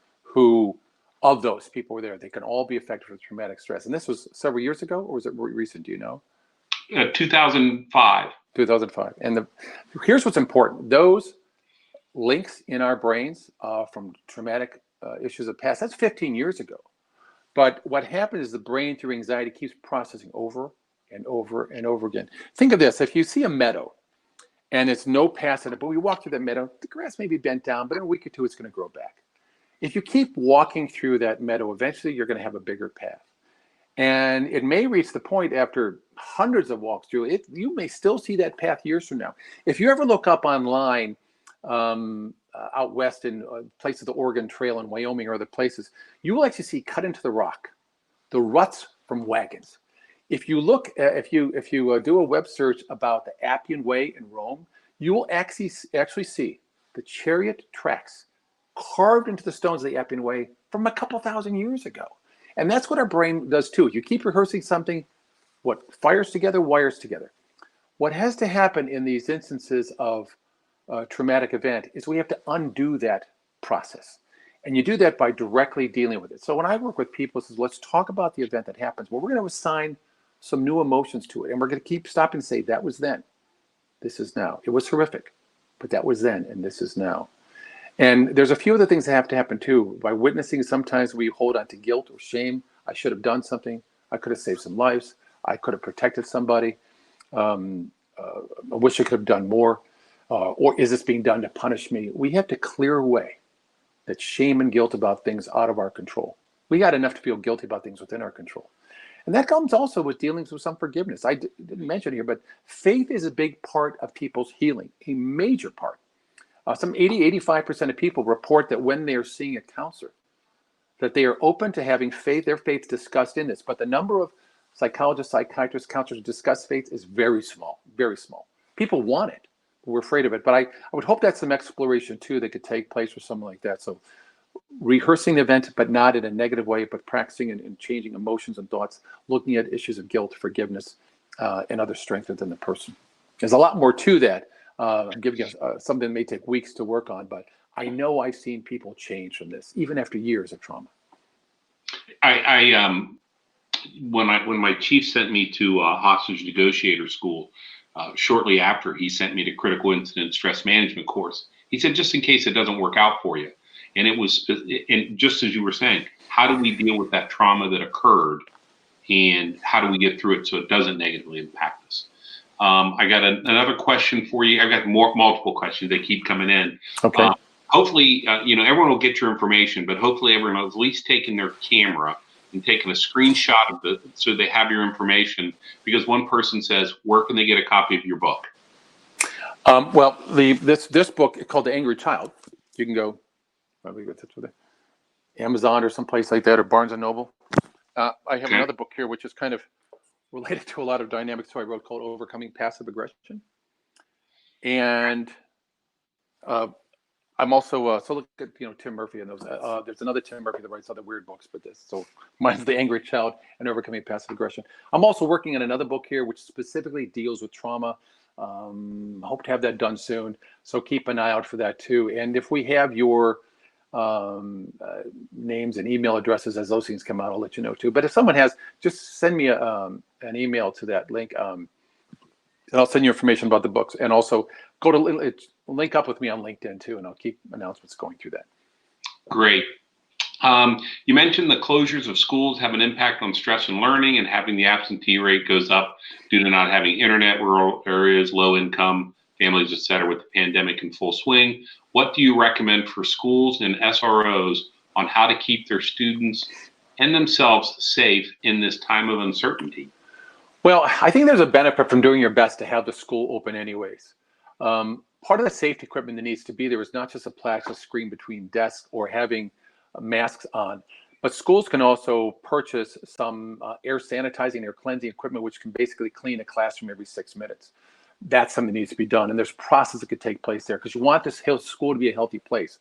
of those people were there, they can all be affected with traumatic stress. And this was several years ago, or was it recent? Do you know? 2005. 2005. And here's what's important. Those links in our brains from traumatic issues of past, that's 15 years ago. But what happens is the brain through anxiety keeps processing over and over and over again. Think of this. If you see a meadow, and it's no path in it, but we walk through that meadow, the grass may be bent down, but in a week or two, it's going to grow back. If you keep walking through that meadow, eventually you're going to have a bigger path. And it may reach the point after hundreds of walks through it, you may still see that path years from now. If you ever look up online out west in places, the Oregon Trail in Wyoming or other places, you will actually see cut into the rock, the ruts from wagons. If you look, if you do a web search about the Appian Way in Rome, you will actually see the chariot tracks carved into the stones of the Appian Way from a couple thousand years ago. And that's what our brain does too. You keep rehearsing something, what fires together, wires together. What has to happen in these instances of traumatic event is we have to undo that process. And you do that by directly dealing with it. So when I work with people, it says, let's talk about the event that happens. Well, we're going to assign some new emotions to it. And we're going to keep stopping and say, that was then. This is now. It was horrific, but that was then, and this is now. And there's a few other things that have to happen too. By witnessing, sometimes we hold on to guilt or shame. I should have done something. I could have saved some lives. I could have protected somebody. I wish I could have done more. Or is this being done to punish me? We have to clear away that shame and guilt about things out of our control. We got enough to feel guilty about things within our control. And that comes also with dealings with some forgiveness. I didn't mention it here, but faith is a big part of people's healing, a major part. Some 85% of people report that when they are seeing a counselor, that they are open to having faith, their faith discussed in this. But the number of psychologists, psychiatrists, counselors who discuss faith is very small, very small. People want it, but we're afraid of it. But I would hope that's some exploration too that could take place for someone like that. So rehearsing the event, but not in a negative way, but practicing and changing emotions and thoughts, looking at issues of guilt, forgiveness, and other strength within the person. There's a lot more to that. I'm giving you something that may take weeks to work on, but I know I've seen people change from this, even after years of trauma. When my chief sent me to hostage negotiator school, shortly after he sent me to critical incident stress management course, he said, just in case it doesn't work out for you. And it was, and just as you were saying, how do we deal with that trauma that occurred, and how do we get through it so it doesn't negatively impact us? I got another question for you. I've got multiple questions. They keep coming in. Okay. Hopefully, everyone will get your information, but hopefully everyone has at least taken their camera and taken a screenshot of it so they have your information. Because one person says, where can they get a copy of your book? Well, this book is called The Angry Child. You can go probably with Amazon or someplace like that, or Barnes and Noble. I have another book here, which is kind of related to a lot of dynamics I wrote, called Overcoming Passive Aggression. And I'm also so look at Tim Murphy and those. There's another Tim Murphy that writes other weird books, but mine's The Angry Child and Overcoming Passive Aggression. I'm also working on another book here, which specifically deals with trauma. Hope to have that done soon, so keep an eye out for that too. And if we have your names and email addresses as those things come out, I'll let you know too. But if someone has, just send me an email to that link, and I'll send you information about the books. And also go to link up with me on LinkedIn too, and I'll keep announcements going through that. Great. You mentioned the closures of schools have an impact on stress and learning, and having the absentee rate goes up due to not having internet, rural areas, low income families, et cetera, with the pandemic in full swing. What do you recommend for schools and SROs on how to keep their students and themselves safe in this time of uncertainty? Well, I think there's a benefit from doing your best to have the school open anyways. Part of the safety equipment that needs to be there is not just a plexiglass screen between desks or having masks on, but schools can also purchase some air sanitizing, air cleansing equipment, which can basically clean a classroom every 6 minutes. That's something that needs to be done. And there's process that could take place there because you want this school to be a healthy place.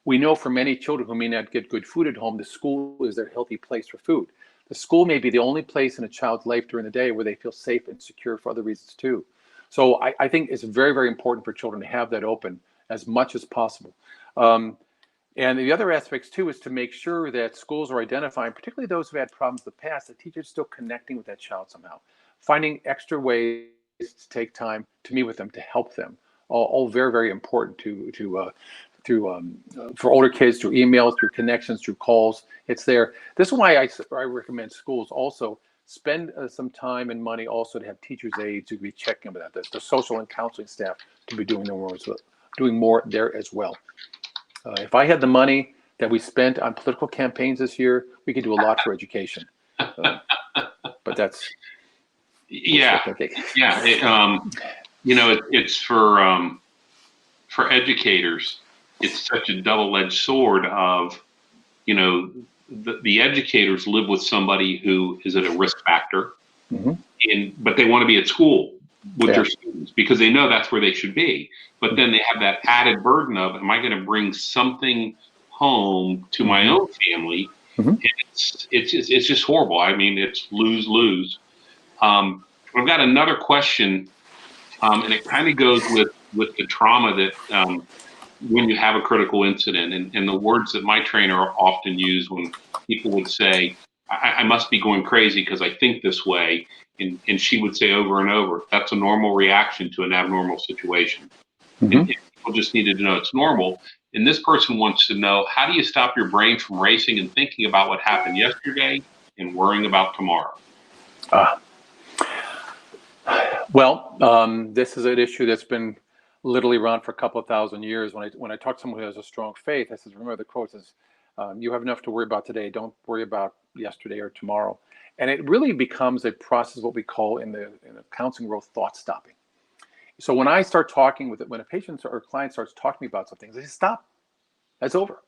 We know for many children who may not get good food at home, the school is their healthy place for food. The school may be the only place in a child's life during the day where they feel safe and secure for other reasons too. So I think it's very, very important for children to have that open as much as possible. And the other aspects too is to make sure that schools are identifying, particularly those who had problems in the past, that teachers are still connecting with that child somehow, finding extra ways to take time to meet with them, to help them. All very, very important for older kids, through emails, through connections, through calls. It's there. This is why I recommend schools also spend some time and money also to have teachers' aides to be checking with that. The social and counseling staff to be doing more there as well. If I had the money that we spent on political campaigns this year, we could do a lot for education. But that's yeah. It's for educators. It's such a double-edged sword of, the educators live with somebody who is at a risk factor, but they want to be at school with their students because they know that's where they should be. But then they have that added burden of, am I going to bring something home to my own family? It's just horrible. I mean, it's lose-lose. I've got another question, and it kind of goes with the trauma that when you have a critical incident, and the words that my trainer often use when people would say, I must be going crazy because I think this way. And she would say over and over, that's a normal reaction to an abnormal situation. And people just needed to know it's normal. And this person wants to know, how do you stop your brain from racing and thinking about what happened yesterday and worrying about tomorrow? Well, this is an issue that's been literally around for a couple of thousand years. When I talk to someone who has a strong faith, I says, remember the quote says, you have enough to worry about today. Don't worry about yesterday or tomorrow. And it really becomes a process, what we call in the counseling world, thought stopping. So when I start talking when a patient or client starts talking to me about something, they say, stop, that's over.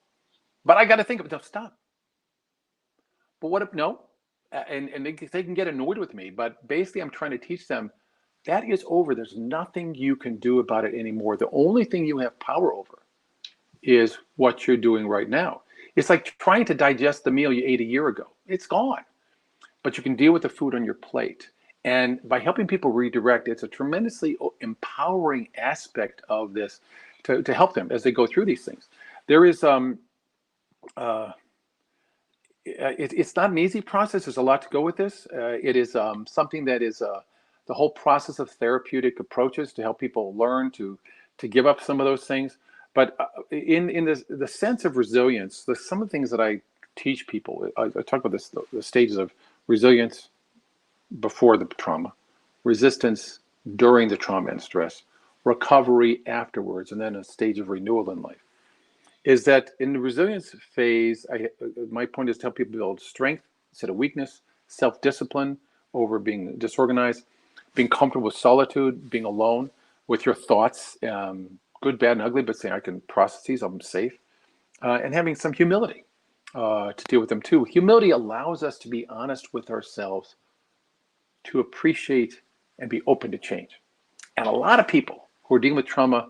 But I got to think of it, no, stop. But what if, no? And they can get annoyed with me, but basically I'm trying to teach them that is over. There's nothing you can do about it anymore. The only thing you have power over is what you're doing right now. It's like trying to digest the meal you ate a year ago. It's gone. But you can deal with the food on your plate. And by helping people redirect, it's a tremendously empowering aspect of this to help them as they go through these things. There is, it's not an easy process. There's a lot to go with this. It is something that is the whole process of therapeutic approaches to help people learn to give up some of those things. But in the sense of resilience, some of the things that I teach people, I talk about the stages of resilience before the trauma, resistance during the trauma and stress, recovery afterwards, and then a stage of renewal in life. Is that in the resilience phase, my point is to help people build strength instead of weakness, self-discipline over being disorganized, being comfortable with solitude, being alone with your thoughts, good, bad, and ugly, but saying I can process these, I'm safe, and having some humility to deal with them too. Humility allows us to be honest with ourselves, to appreciate and be open to change. And a lot of people who are dealing with trauma,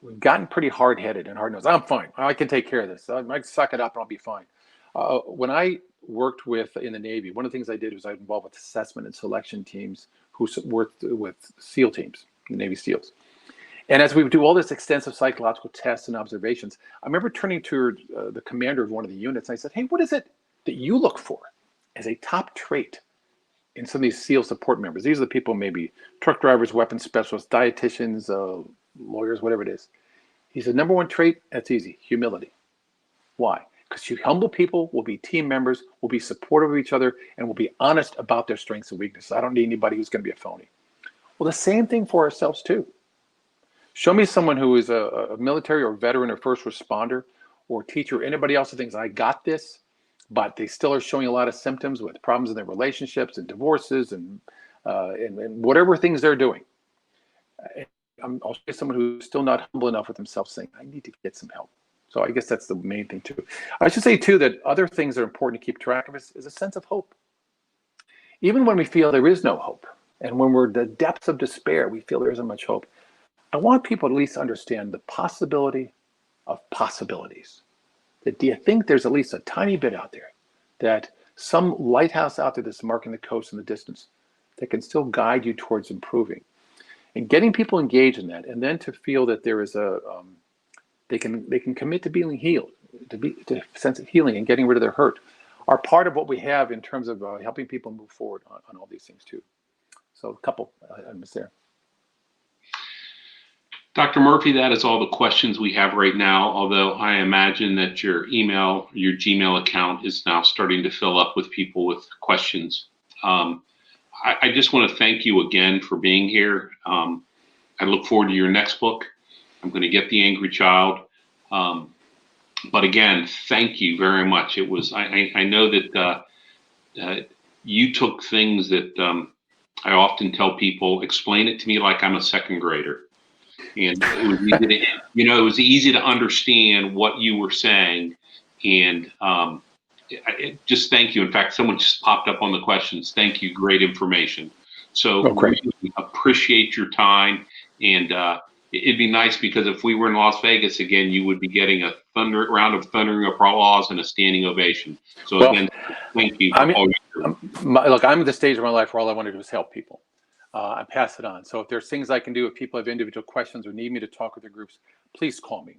we've gotten pretty hard-headed and hard-nosed. I'm fine. I can take care of this. I might suck it up and I'll be fine. When I worked in the Navy, one of the things I did was I was involved with assessment and selection teams who worked with SEAL teams, the Navy SEALs. And as we would do all this extensive psychological tests and observations, I remember turning to the commander of one of the units. And I said, hey, what is it that you look for as a top trait in some of these SEAL support members? These are the people, maybe truck drivers, weapons specialists, dietitians, lawyers, whatever it is. He said, number one trait, that's easy, humility. Why? Because you humble people will be team members, will be supportive of each other, and will be honest about their strengths and weaknesses. I don't need anybody who's going to be a phony. Well, the same thing for ourselves too. Show me someone who is a military or veteran or first responder or teacher or anybody else who thinks, I got this, but they still are showing a lot of symptoms with problems in their relationships and divorces and whatever things they're doing. I'll say someone who's still not humble enough with themselves saying, I need to get some help. So I guess that's the main thing too. I should say too that other things that are important to keep track of is a sense of hope. Even when we feel there is no hope, and when we're in the depths of despair, we feel there isn't much hope. I want people to at least understand the possibility of possibilities. That do you think there's at least a tiny bit out there, that some lighthouse out there that's marking the coast in the distance that can still guide you towards improving? And getting people engaged in that, and then to feel that there is they can commit to being healed, to sense of healing and getting rid of their hurt, are part of what we have in terms of helping people move forward on all these things too. So a couple items there. Dr. Murphy, that is all the questions we have right now, although I imagine that your Gmail account is now starting to fill up with people with questions. I just want to thank you again for being here. I look forward to your next book. I'm going to get The Angry Child. But again, thank you very much. It was, I know that you took things that I often tell people, explain it to me like I'm a second grader. And it was easy to, it was easy to understand what you were saying. And just thank you. In fact, someone just popped up on the questions. Thank you. Great information. So great. We appreciate your time. And it'd be nice because if we were in Las Vegas again, you would be getting a round of thundering applause and a standing ovation. So again, thank you. Look, I'm at the stage of my life where all I want to do is help people. I pass it on. So if there's things I can do, if people have individual questions or need me to talk with their groups, please call me.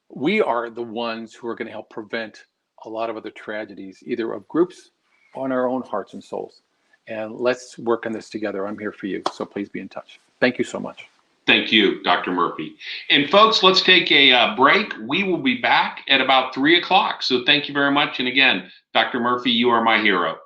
We are the ones who are going to help prevent a lot of other tragedies, either of groups or in our own hearts and souls. And let's work on this together. I'm here for you. So please be in touch. Thank you so much. Thank you, Dr. Murphy. And folks, let's take a break. We will be back at about 3 o'clock. So thank you very much. And again, Dr. Murphy, you are my hero.